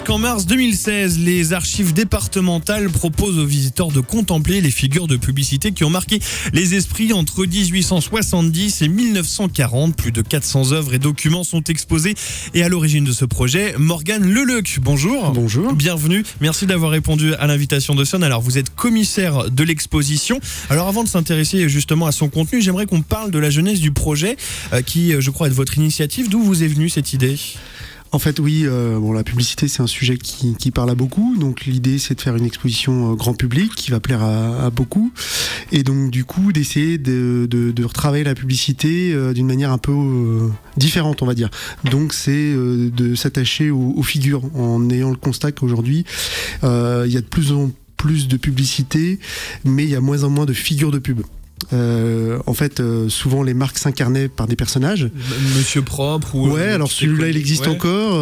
puisqu'en mars 2016, les archives départementales proposent aux visiteurs de contempler les figures de publicité qui ont marqué les esprits entre 1870 et 1940. Plus de 400 œuvres et documents sont exposés. Et à l'origine de ce projet, Morgane Leleuc. Bonjour. Bonjour. Bienvenue. Merci d'avoir répondu à l'invitation de Sun. Alors, vous êtes commissaire de l'exposition. Alors, avant de s'intéresser justement à son contenu, j'aimerais qu'on parle de la genèse du projet qui, je crois, est de votre initiative. D'où vous est venue cette idée ? En fait, oui, la publicité, c'est un sujet qui parle à beaucoup. Donc, l'idée, c'est de faire une exposition grand public qui va plaire à beaucoup. Et donc, du coup, d'essayer de retravailler la publicité d'une manière un peu différente, on va dire. Donc, c'est de s'attacher aux figures en ayant le constat qu'aujourd'hui, il y a de plus en plus de publicité, mais il y a moins en moins de figures de pub. Souvent les marques s'incarnaient par des personnages. Monsieur Propre ou... Ouais, alors celui-là il existe encore.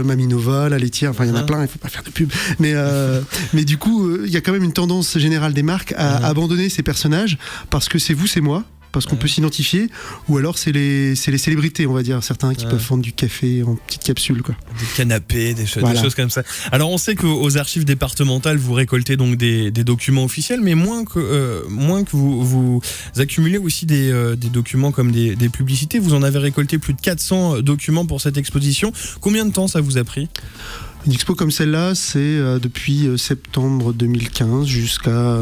Mamie Nova, la laitière, enfin il y en a plein, il faut pas faire de pub. Mais du coup, il y a quand même une tendance générale des marques à abandonner ces personnages parce que c'est vous, c'est moi. Parce qu'on peut s'identifier, ou alors c'est les célébrités, on va dire, certains qui peuvent vendre du café en petites capsules, quoi. Des canapés, des choses comme ça. Alors on sait qu'aux archives départementales, vous récoltez donc des documents officiels, mais moins que vous accumulez aussi des documents comme des publicités. Vous en avez récolté plus de 400 documents pour cette exposition. Combien de temps ça vous a pris ? Une expo comme celle-là, c'est depuis septembre 2015 jusqu'à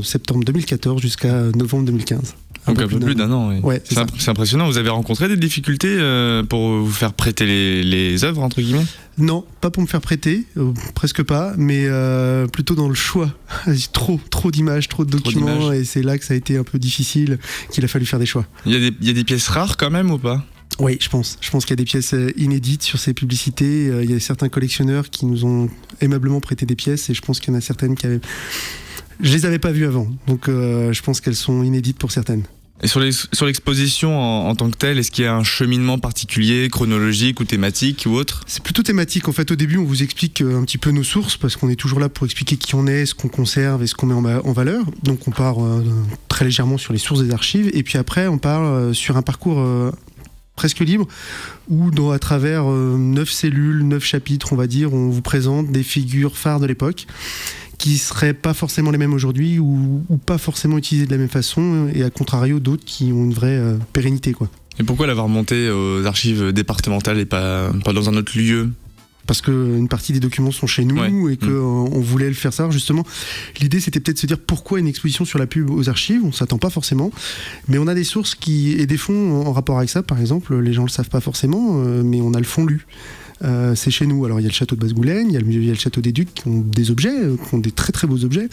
septembre 2014 jusqu'à novembre 2015. Donc un peu plus d'un an. Oui. Ouais, c'est impressionnant. Vous avez rencontré des difficultés pour vous faire prêter les œuvres, entre guillemets ? Non, pas pour me faire prêter, presque pas, mais plutôt dans le choix. Trop d'images, trop de documents, et c'est là que ça a été un peu difficile, qu'il a fallu faire des choix. Il y a des pièces rares quand même ou pas ? Oui, je pense qu'il y a des pièces inédites sur ces publicités. Il y a certains collectionneurs qui nous ont aimablement prêté des pièces, et je pense qu'il y en a certaines je les avais pas vues avant, donc je pense qu'elles sont inédites pour certaines. Et sur l'exposition en tant que telle, est-ce qu'il y a un cheminement particulier, chronologique ou thématique ou autre ? C'est plutôt thématique. En fait, au début, on vous explique un petit peu nos sources, parce qu'on est toujours là pour expliquer qui on est, ce qu'on conserve et ce qu'on met en valeur. Donc on part très légèrement sur les sources des archives, et puis après, on part sur un parcours presque libre, où à travers 9 cellules, 9 chapitres, on va dire, on vous présente des figures phares de l'époque, qui seraient pas forcément les mêmes aujourd'hui, ou pas forcément utilisées de la même façon, et à contrario d'autres qui ont une vraie pérennité, quoi. Et pourquoi l'avoir monté aux archives départementales et pas dans un autre lieu ? Parce qu'une partie des documents sont chez nous, et qu'on voulait le faire ça. Justement, l'idée, c'était peut-être de se dire pourquoi une exposition sur la pub aux archives. On ne s'attend pas forcément. Mais on a des sources et des fonds en rapport avec ça. Par exemple, les gens ne le savent pas forcément, mais on a le fonds lu. C'est chez nous. Alors il y a le château de Basse-Goulaine, il y a le château des Ducs qui ont des objets, qui ont des très très beaux objets,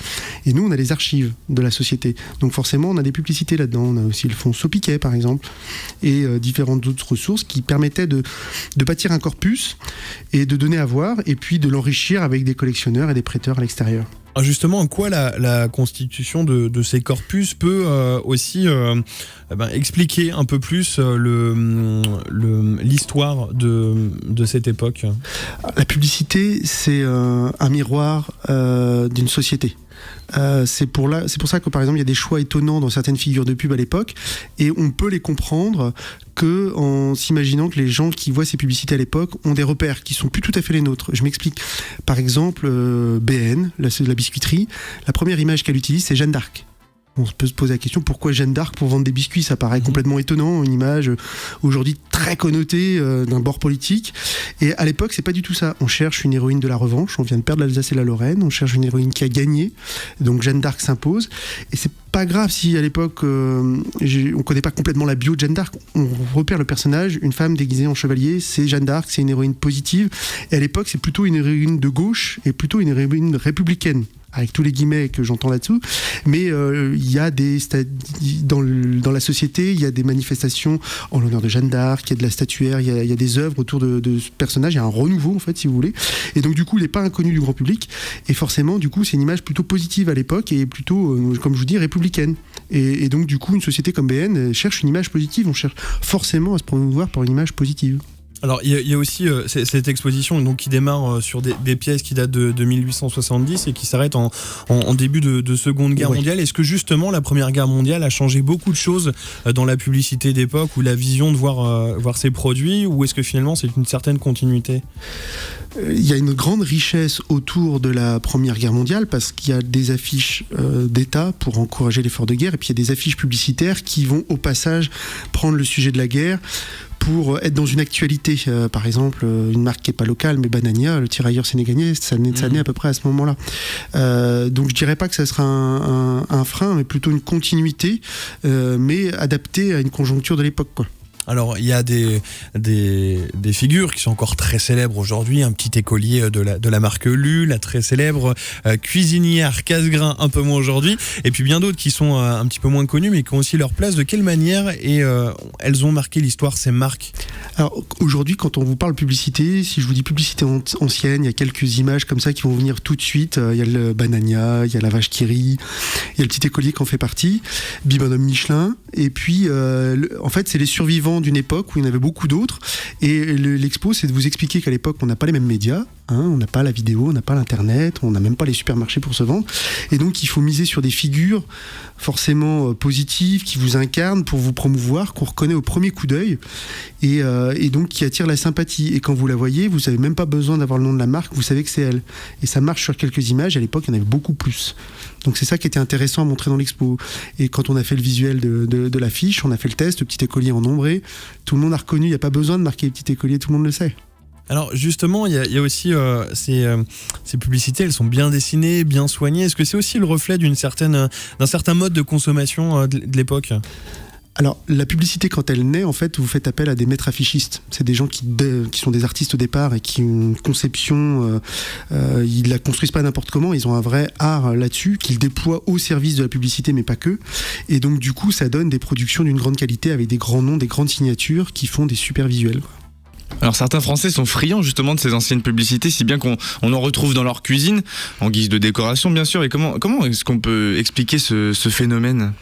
et nous on a les archives de la société. Donc forcément on a des publicités là-dedans. On a aussi le fonds Sopiquet par exemple, et différentes autres ressources qui permettaient de bâtir un corpus et de donner à voir, et puis de l'enrichir avec des collectionneurs et des prêteurs à l'extérieur. Justement, en quoi la constitution de ces corpus peut aussi expliquer un peu plus l'histoire de cette époque ? La publicité, c'est un miroir d'une société. C'est pour ça que par exemple il y a des choix étonnants dans certaines figures de pub à l'époque, et on peut les comprendre en s'imaginant que les gens qui voient ces publicités à l'époque ont des repères qui sont plus tout à fait les nôtres. Je m'explique. Par exemple, BN, la biscuiterie, la première image qu'elle utilise, c'est Jeanne d'Arc. On peut se poser la question, pourquoi Jeanne d'Arc pour vendre des biscuits ? Ça paraît complètement étonnant, une image aujourd'hui très connotée d'un bord politique. Et à l'époque, c'est pas du tout ça. On cherche une héroïne de la revanche, on vient de perdre l'Alsace et la Lorraine, on cherche une héroïne qui a gagné, donc Jeanne d'Arc s'impose. Et c'est pas grave si à l'époque on connaît pas complètement la bio de Jeanne d'Arc, on repère le personnage, une femme déguisée en chevalier, c'est Jeanne d'Arc, c'est une héroïne positive. Et à l'époque, c'est plutôt une héroïne de gauche et plutôt une héroïne républicaine, avec tous les guillemets que j'entends là-dessous, mais il y a dans la société, il y a des manifestations en l'honneur de Jeanne d'Arc, il y a de la statuaire, il y a des œuvres autour de ce personnage, il y a un renouveau en fait, si vous voulez, et donc du coup il n'est pas inconnu du grand public, et forcément du coup c'est une image plutôt positive à l'époque, et plutôt, comme je vous dis, républicaine, et donc du coup une société comme BN cherche une image positive, on cherche forcément à se promouvoir par une image positive. Alors il y a aussi cette exposition donc, qui démarre sur des pièces qui datent de 1870 et qui s'arrêtent en début de Seconde Guerre mondiale. Est-ce que justement la Première Guerre mondiale a changé beaucoup de choses dans la publicité d'époque ou la vision de voir ces produits, ou est-ce que finalement c'est une certaine continuité ? Il y a une grande richesse autour de la Première Guerre mondiale parce qu'il y a des affiches d'État pour encourager l'effort de guerre, et puis il y a des affiches publicitaires qui vont au passage prendre le sujet de la guerre pour être dans une actualité. Par exemple, une marque qui n'est pas locale, mais Banania, le tirailleur sénégalais, ça naît à peu près à ce moment-là. Donc je dirais pas que ça sera un frein, mais plutôt une continuité, mais adaptée à une conjoncture de l'époque, quoi. Alors, il y a des figures qui sont encore très célèbres aujourd'hui. Un petit écolier de la marque Lu, la très célèbre cuisinière Cassegrain, un peu moins aujourd'hui. Et puis bien d'autres qui sont un petit peu moins connues, mais qui ont aussi leur place. De quelle manière elles ont marqué l'histoire, ces marques ? Alors, aujourd'hui, quand on vous parle publicité, si je vous dis publicité ancienne, il y a quelques images comme ça qui vont venir tout de suite. Il y a le Banania, il y a la vache qui rit, il y a le petit écolier qui en fait partie, Bibonhomme Michelin. Et puis, en fait, c'est les survivants d'une époque où il y en avait beaucoup d'autres, et l'expo c'est de vous expliquer qu'à l'époque on n'a pas les mêmes médias, on n'a pas la vidéo, on n'a pas l'internet, on n'a même pas les supermarchés pour se vendre, et donc il faut miser sur des figures forcément positives qui vous incarnent pour vous promouvoir, qu'on reconnaît au premier coup d'œil, et donc qui attirent la sympathie, et quand vous la voyez vous n'avez même pas besoin d'avoir le nom de la marque, vous savez que c'est elle, et ça marche sur quelques images. À l'époque il y en avait beaucoup plus, donc c'est ça qui était intéressant à montrer dans l'expo. Et quand on a fait le visuel de l'affiche, on a fait le test, le petit écolier en ombré, tout le monde a reconnu, il n'y a pas besoin de marquer le petit écolier, tout le monde le sait. Alors justement, il y a aussi ces publicités, elles sont bien dessinées, bien soignées. Est-ce que c'est aussi le reflet d'un certain mode de consommation de l'époque ? Alors, la publicité, quand elle naît, en fait, vous faites appel à des maîtres affichistes. C'est des gens qui sont des artistes au départ et qui ont une conception, ils la construisent pas n'importe comment, ils ont un vrai art là-dessus, qu'ils déploient au service de la publicité, mais pas que. Et donc, du coup, ça donne des productions d'une grande qualité avec des grands noms, des grandes signatures qui font des super visuels, quoi. Alors certains Français sont friands justement de ces anciennes publicités, si bien qu'on en retrouve dans leur cuisine, en guise de décoration bien sûr. Et comment est-ce qu'on peut expliquer ce phénomène ?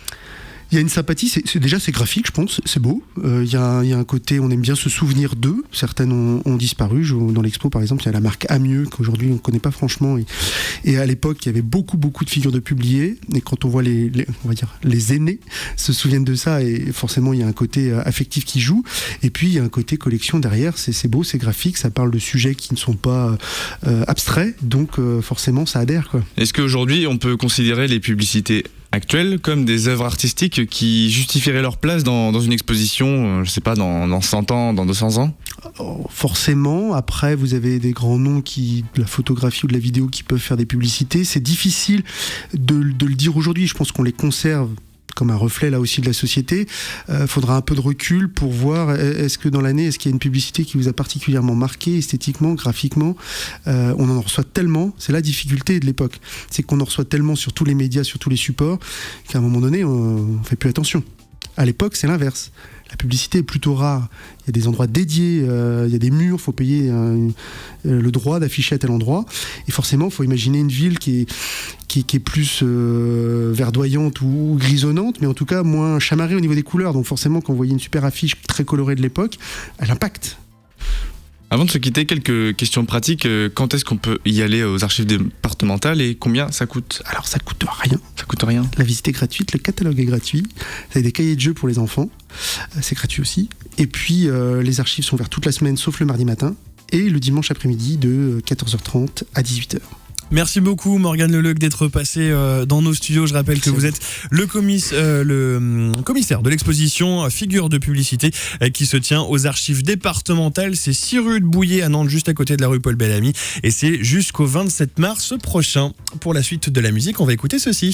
Il y a une sympathie, c'est graphique, je pense, c'est beau. Il y a un côté, on aime bien se souvenir d'eux. Certaines ont disparu. Dans l'expo, par exemple, il y a la marque Amieux, qu'aujourd'hui on ne connaît pas franchement. Et à l'époque, il y avait beaucoup de figures de publiés. Et quand on voit on va dire, les aînés se souviennent de ça, et forcément, il y a un côté affectif qui joue. Et puis, il y a un côté collection derrière. C'est beau, c'est graphique, ça parle de sujets qui ne sont pas abstraits. Donc, forcément, ça adhère, quoi. Est-ce qu'aujourd'hui, on peut considérer les publicités actuelles comme des œuvres artistiques qui justifieraient leur place dans une exposition, je sais pas, dans 100 ans, dans 200 ans ? Forcément, après vous avez des grands noms de la photographie ou de la vidéo qui peuvent faire des publicités. C'est difficile de le dire aujourd'hui, je pense qu'on les conserve comme un reflet là aussi de la société. Faudra un peu de recul pour voir est-ce que dans l'année, est-ce qu'il y a une publicité qui vous a particulièrement marqué esthétiquement, graphiquement. On en reçoit tellement, c'est la difficulté de l'époque, c'est qu'on en reçoit tellement sur tous les médias, sur tous les supports, qu'à un moment donné on fait plus attention. À l'époque c'est l'inverse, la publicité est plutôt rare, il y a des endroits dédiés, il y a des murs, il faut payer le droit d'afficher à tel endroit, et forcément il faut imaginer une ville qui est plus verdoyante ou grisonnante, mais en tout cas moins chamarrée au niveau des couleurs, donc forcément quand vous voyez une super affiche très colorée de l'époque, elle impacte. Avant de se quitter, quelques questions pratiques. Quand est-ce qu'on peut y aller aux archives départementales et combien ça coûte ? Alors ça coûte rien. Ça coûte rien. La visite est gratuite, le catalogue est gratuit. Vous avez des cahiers de jeux pour les enfants, c'est gratuit aussi. Et puis les archives sont ouvertes toute la semaine sauf le mardi matin et le dimanche après-midi de 14h30 à 18h. Merci beaucoup Morgane Leleuc d'être passé dans nos studios. Je rappelle que vous êtes le commissaire de l'exposition Figures de publicité qui se tient aux archives départementales. C'est 6 rue de Bouillé à Nantes, juste à côté de la rue Paul Bellamy. Et c'est jusqu'au 27 mars prochain. Pour la suite de la musique, on va écouter ceci.